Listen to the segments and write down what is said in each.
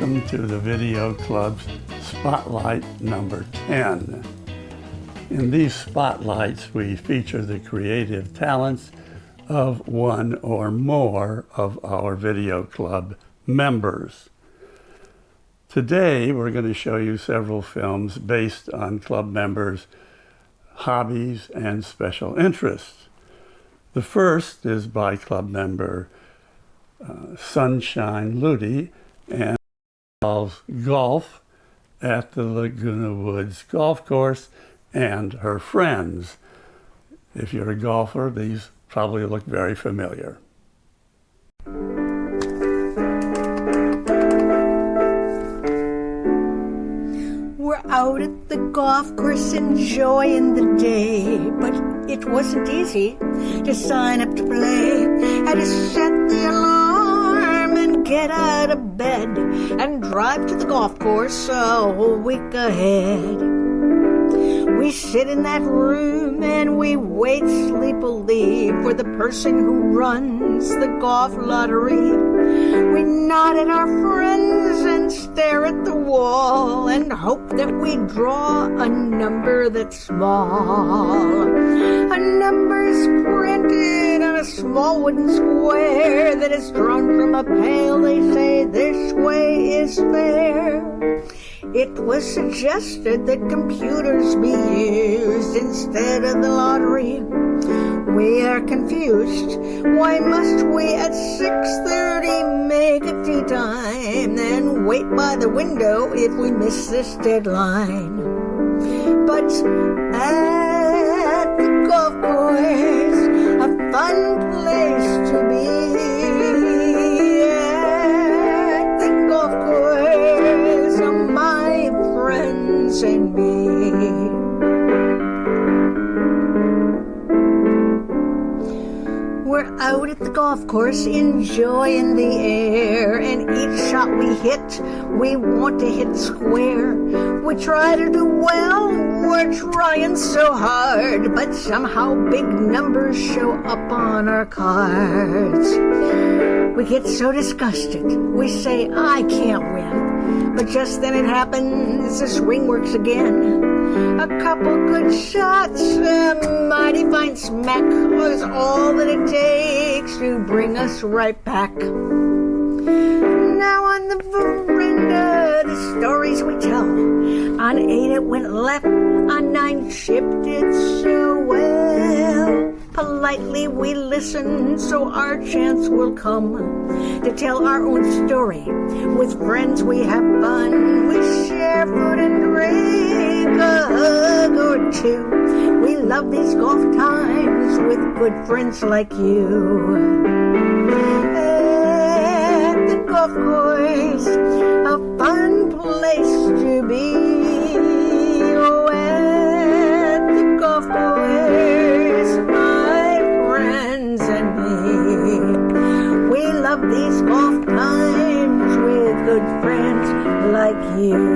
Welcome to the Video Club's Spotlight number 10. In these spotlights, we feature the creative talents of one or more of our Video Club members. Today, we're going to show you several films based on club members' hobbies and special interests. The first is by club member Sunshine Ludi and involves golf at the Laguna Woods golf course and her friends. If you're a golfer, these probably look very familiar. We're out at the golf course enjoying the day, but it wasn't easy to sign up to play. Had to set the alarm and get out of bed and drive to the golf course a whole week ahead. We sit in that room and we wait sleepily for the person who runs the golf lottery. We nod at our friends and stare at the wall and hope that we draw a number that's small. A number's printed on a small wooden square that is drawn from a pail. They say this way is fair. It was suggested that computers be used instead of the lottery. We are confused. Why must we at 6:30 make a tea time and wait by the window if we miss this deadline? But at the golf course, a fun place to be. At the golf course, my friends and me. We're out at the golf course enjoying the air, and each shot we hit, we want to hit square. We try to do well, we're trying so hard, but somehow big numbers show up on our cards. We get so disgusted, we say, I can't win. But just then it happens, the swing works again. A couple good shots, a mighty fine smack was all that it takes to bring us right back. Now on the veranda, the stories we tell. On 8 it went left, on 9 chipped it so well. Politely we listen so our chance will come to tell our own story. With friends we have fun, we share food and drink, a hug or two. We love these golf times with good friends like you. At the golf course, a fun place to be. Oh, at the golf course, my friends and me. We love these golf times with good friends like you.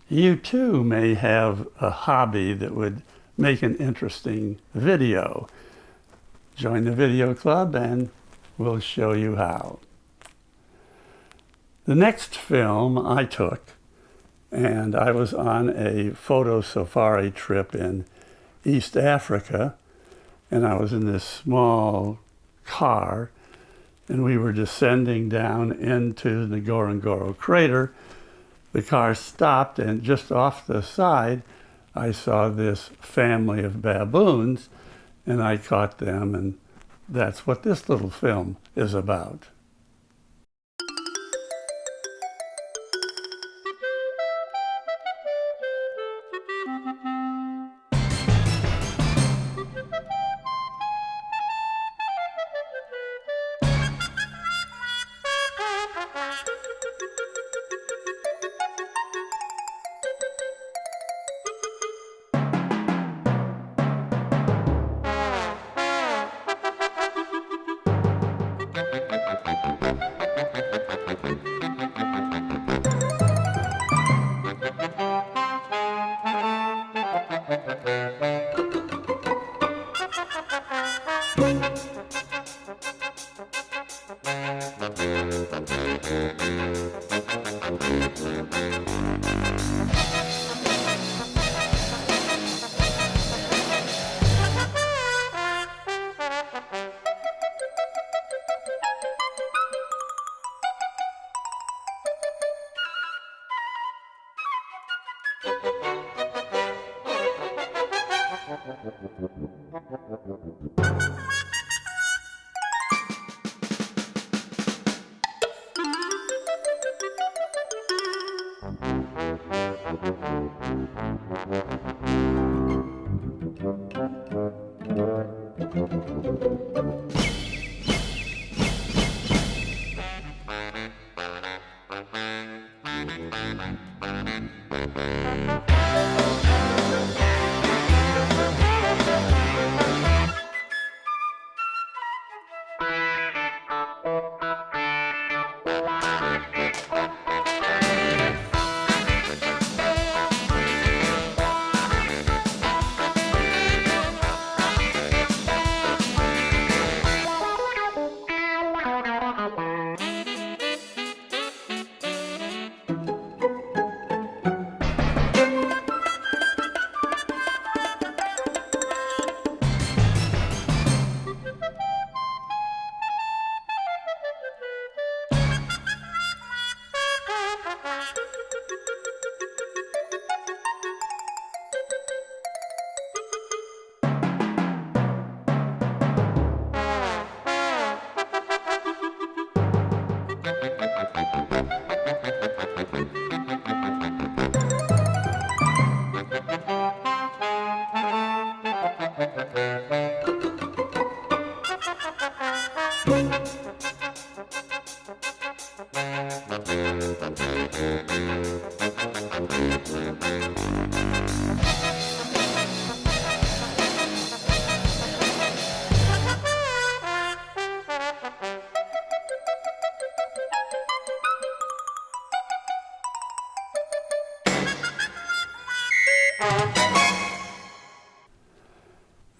You too may have a hobby that would make an interesting video. Join the Video Club and we'll show you how. The next film I took, and I was on a photo safari trip in East Africa, and I was in this small car, and we were descending down into the Ngorongoro crater. The car stopped, and just off the side, I saw this family of baboons, and I caught them, and that's what this little film is about.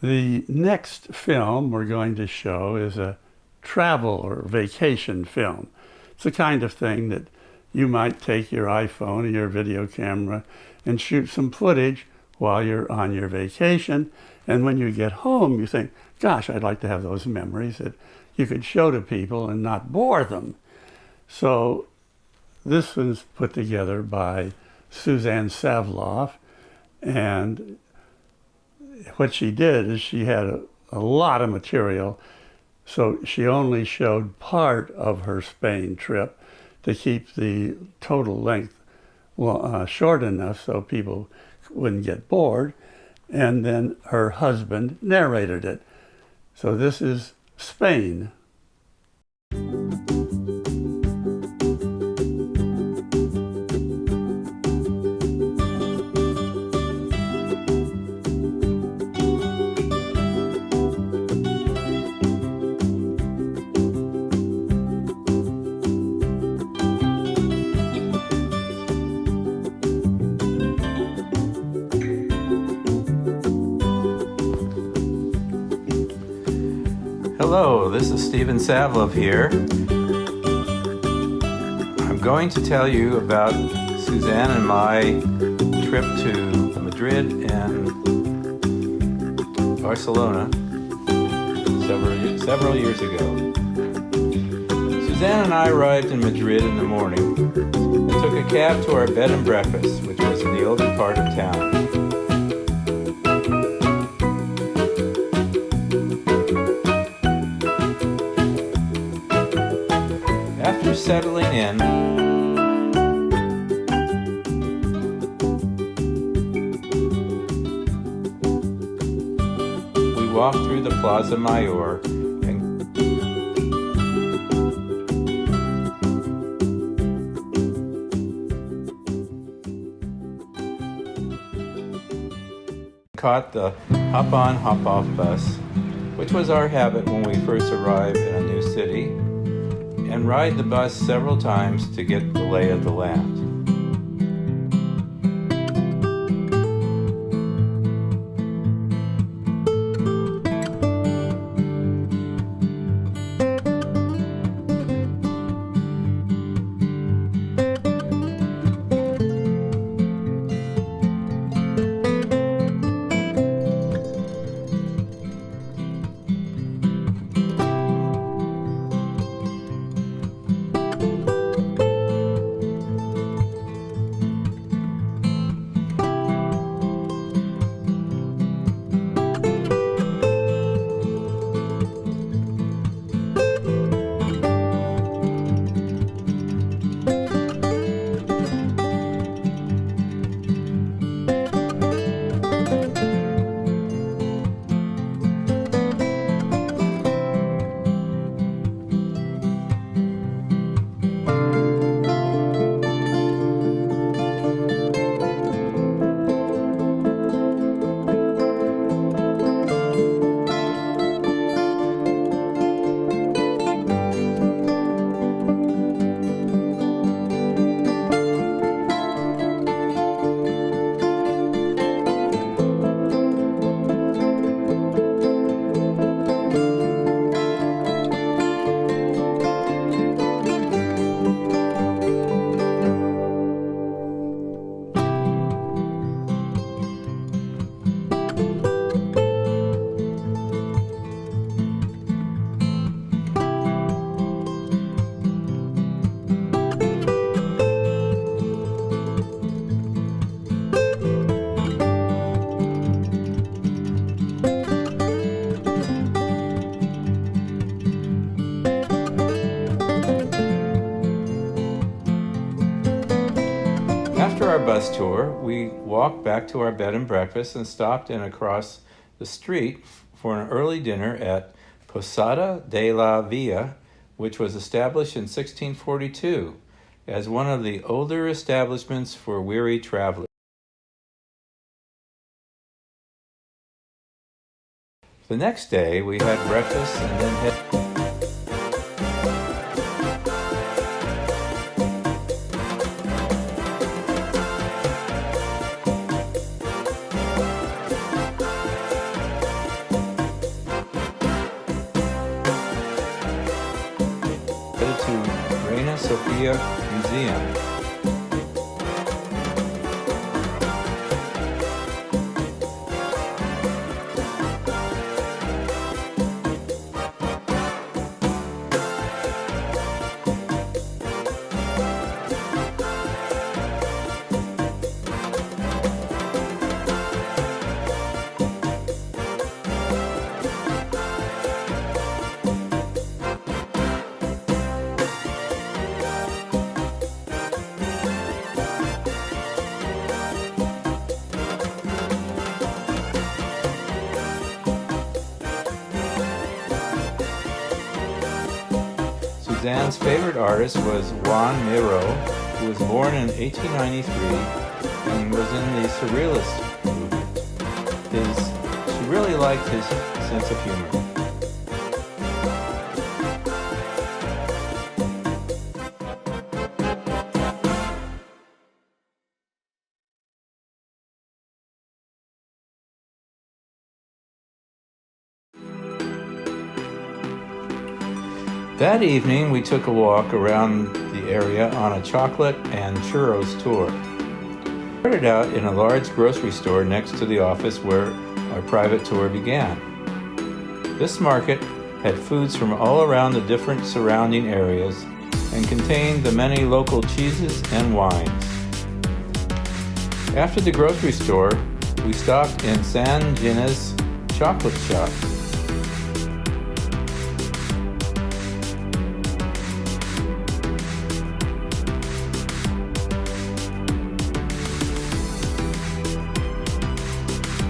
The next film we're going to show is a travel or vacation film. It's the kind of thing that you might take your iPhone or your video camera and shoot some footage while you're on your vacation. And when you get home, you think, gosh, I'd like to have those memories that you could show to people and not bore them. So this was put together by Suzanne Savloff, and what she did is she had a lot of material, so she only showed part of her Spain trip to keep the total length short enough so people wouldn't get bored, and then her husband narrated it. So this is Spain. Hello, this is Stephen Savlov here. I'm going to tell you about Suzanne and my trip to Madrid and Barcelona several years ago. Suzanne and I arrived in Madrid in the morning and took a cab to our bed and breakfast, which was in the older part of town. After settling in, we walked through the Plaza Mayor and caught the hop-on, hop-off bus, which was our habit when we first arrived in a new city, and ride the bus several times to get the lay of the land. our bus tour, we walked back to our bed and breakfast and stopped in across the street for an early dinner at Posada de la Villa, which was established in 1642 as one of the older establishments for weary travelers. The next day, we had breakfast and then headed to Reina Sofia Museum. Suzanne's favorite artist was Juan Miro, who was born in 1893 and was in the Surrealist movement. She really liked his sense of humor. That evening, we took a walk around the area on a chocolate and churros tour. We started out in a large grocery store next to the office where our private tour began. This market had foods from all around the different surrounding areas and contained the many local cheeses and wines. After the grocery store, we stopped in San Ginés chocolate shop.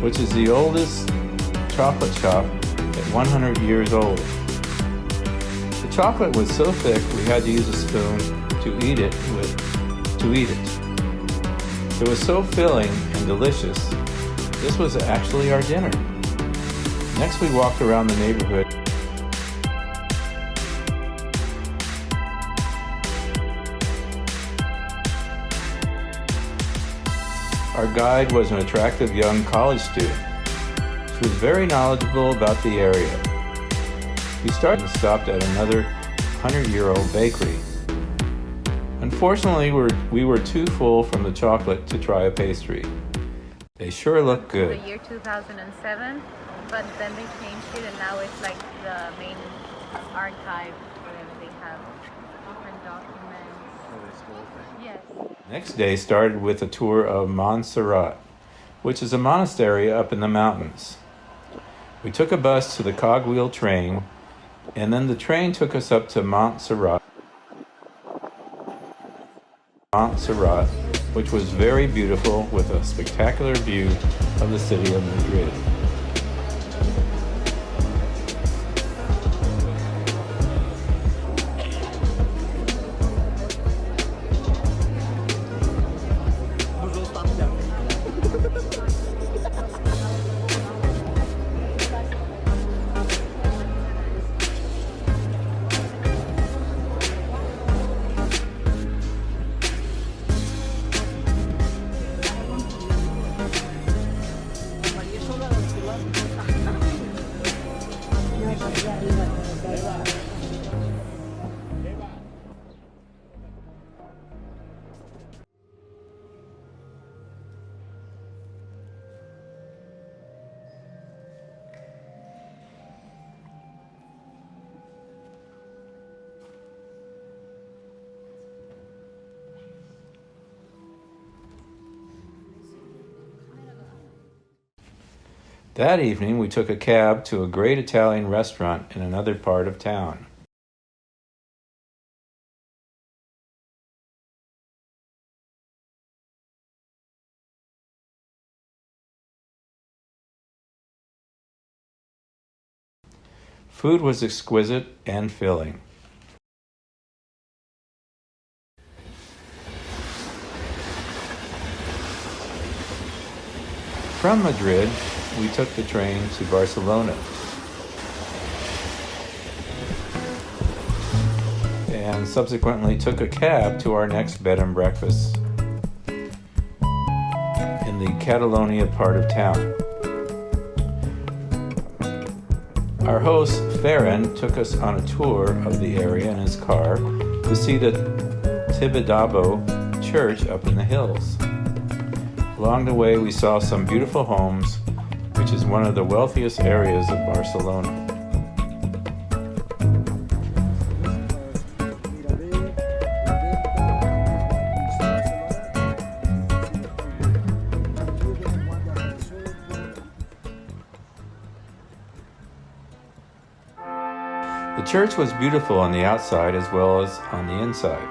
Which is the oldest chocolate shop at 100 years old. The chocolate was so thick we had to use a spoon to eat it. It was so filling and delicious. This was actually our dinner. Next we walked around the neighborhood. Our guide was an attractive young college student. She was very knowledgeable about the area. We started and stopped at another 100-year-old bakery. Unfortunately, we were too full from the chocolate to try a pastry. They sure look good. The year 2007, but then they changed it and now it's like the main archive where they have different documents. Yes. Next day started with a tour of Montserrat, which is a monastery up in the mountains. We took a bus to the cogwheel train, and then the train took us up to Montserrat, which was very beautiful with a spectacular view of the city of Madrid. That evening, we took a cab to a great Italian restaurant in another part of town. Food was exquisite and filling. From Madrid, we took the train to Barcelona and subsequently took a cab to our next bed and breakfast in the Catalonia part of town. Our host, Farron, took us on a tour of the area in his car to see the Tibidabo church up in the hills. Along the way, we saw some beautiful homes, which is one of the wealthiest areas of Barcelona. The church was beautiful on the outside as well as on the inside.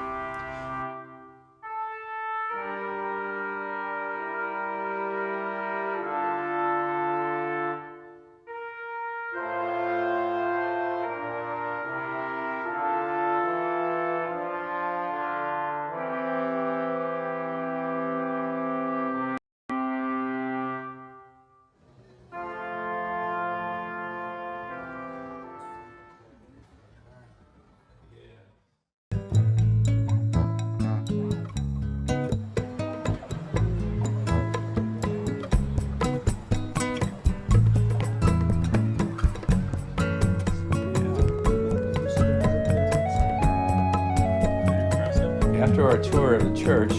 After our tour of the church,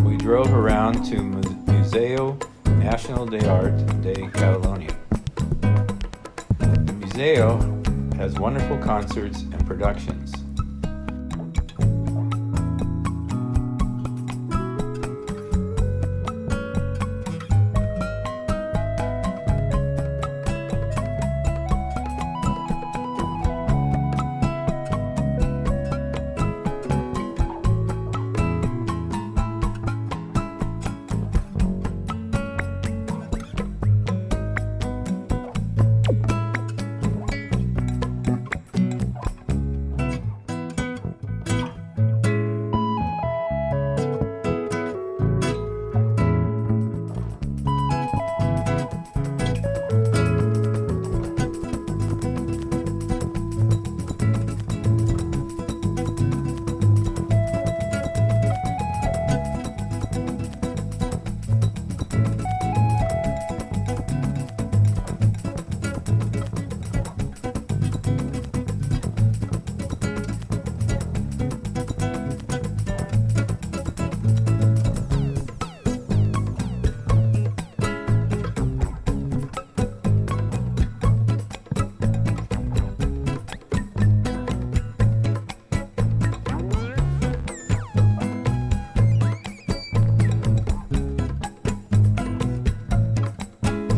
we drove around to Museo Nacional de Arte de Catalonia. The museo has wonderful concerts and productions.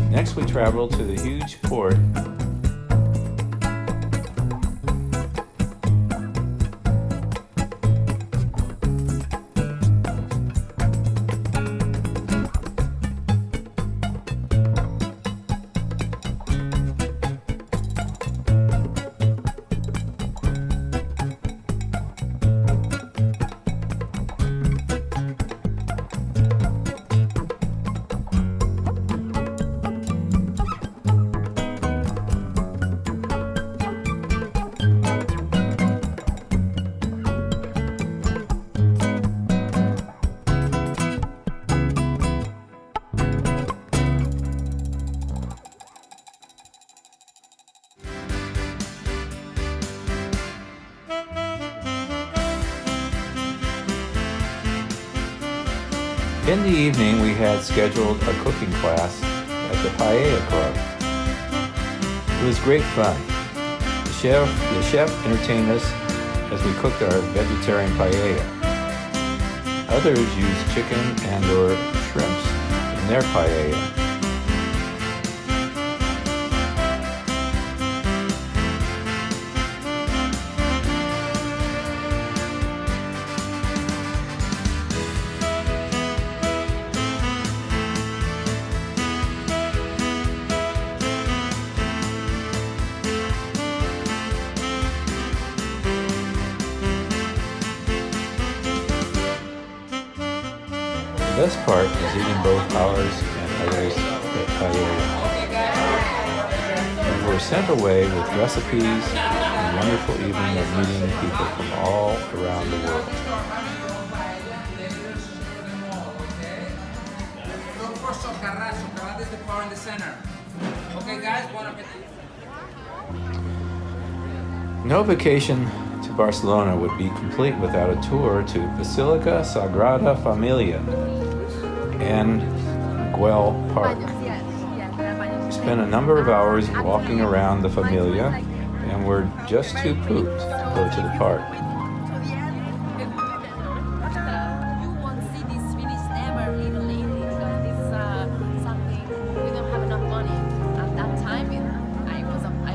Next, we traveled to the huge port In the evening, we had scheduled a cooking class at the Paella Club. It was great fun. The chef entertained us as we cooked our vegetarian paella. Others used chicken and/or shrimps in their paella. best part was eating both ours and others at paella. We were sent away with recipes and a wonderful evening of meeting people from all around the world. Okay, guys, bon appetit. No vacation to Barcelona would be complete without a tour to Basilica Sagrada Familia and Güell Park. We spent a number of hours walking around the Familia and were just too pooped to go to the park. You won't see this village ever in Italy because this is something we don't have enough money. At that time, I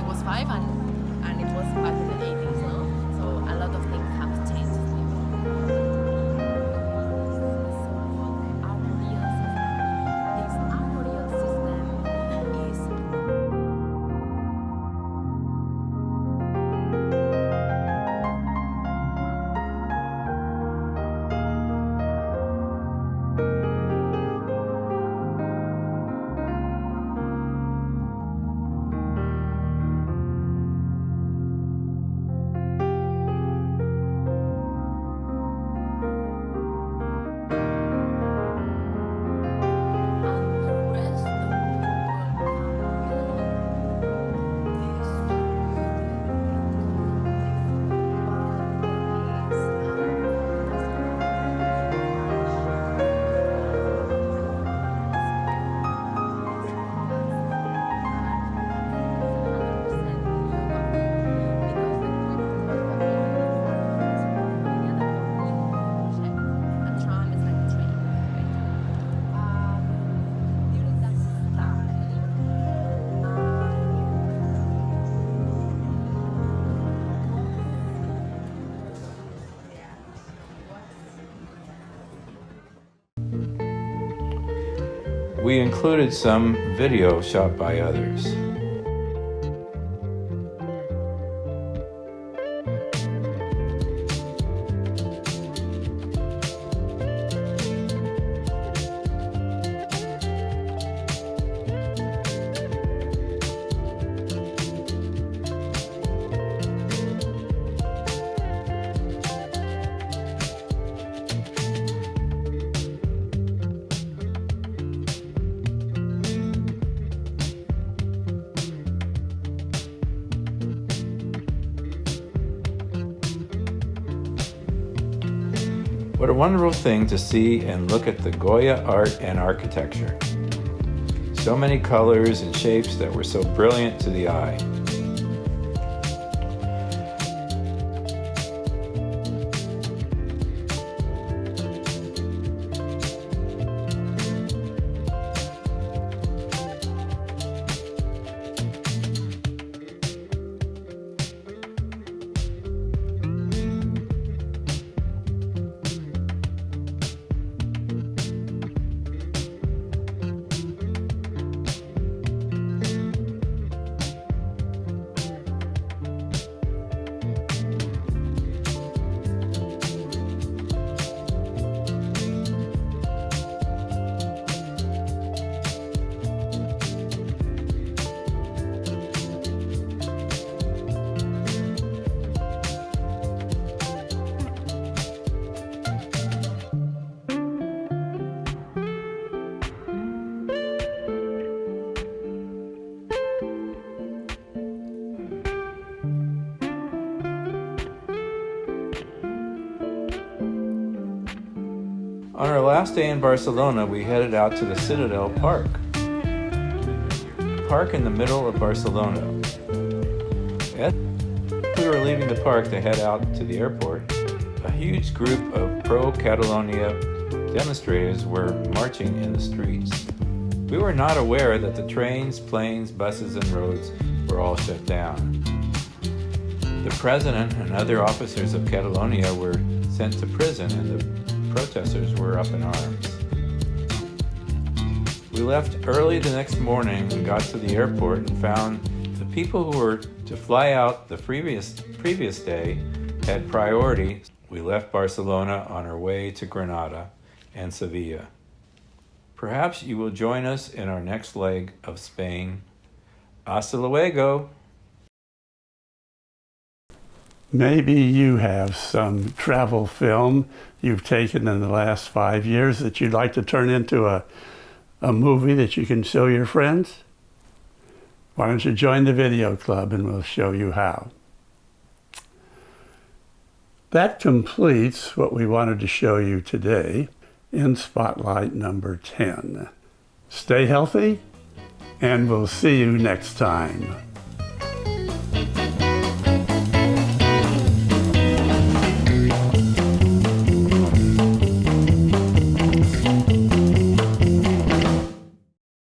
was 5 and it was back in the 80s, no? So a lot of things have changed. This arboreal system is We included some video shot by others. What a wonderful thing to see and look at the Goya art and architecture. So many colors and shapes that were so brilliant to the eye. On our last day in Barcelona, we headed out to the Citadel Park. Park in the middle of Barcelona. As we were leaving the park to head out to the airport, a huge group of pro-Catalonia demonstrators were marching in the streets. We were not aware that the trains, planes, buses, and roads were all shut down. The president and other officers of Catalonia were sent to prison, and the protesters were up in arms. We left early the next morning and got to the airport and found the people who were to fly out the previous day had priority. We left Barcelona on our way to Granada and Sevilla. Perhaps you will join us in our next leg of Spain. Hasta luego! Maybe you have some travel film you've taken in the last 5 years that you'd like to turn into a movie that you can show your friends. Why don't you join the video club and we'll show you how. That completes what we wanted to show you today in Spotlight number 10. Stay healthy, and we'll see you next time.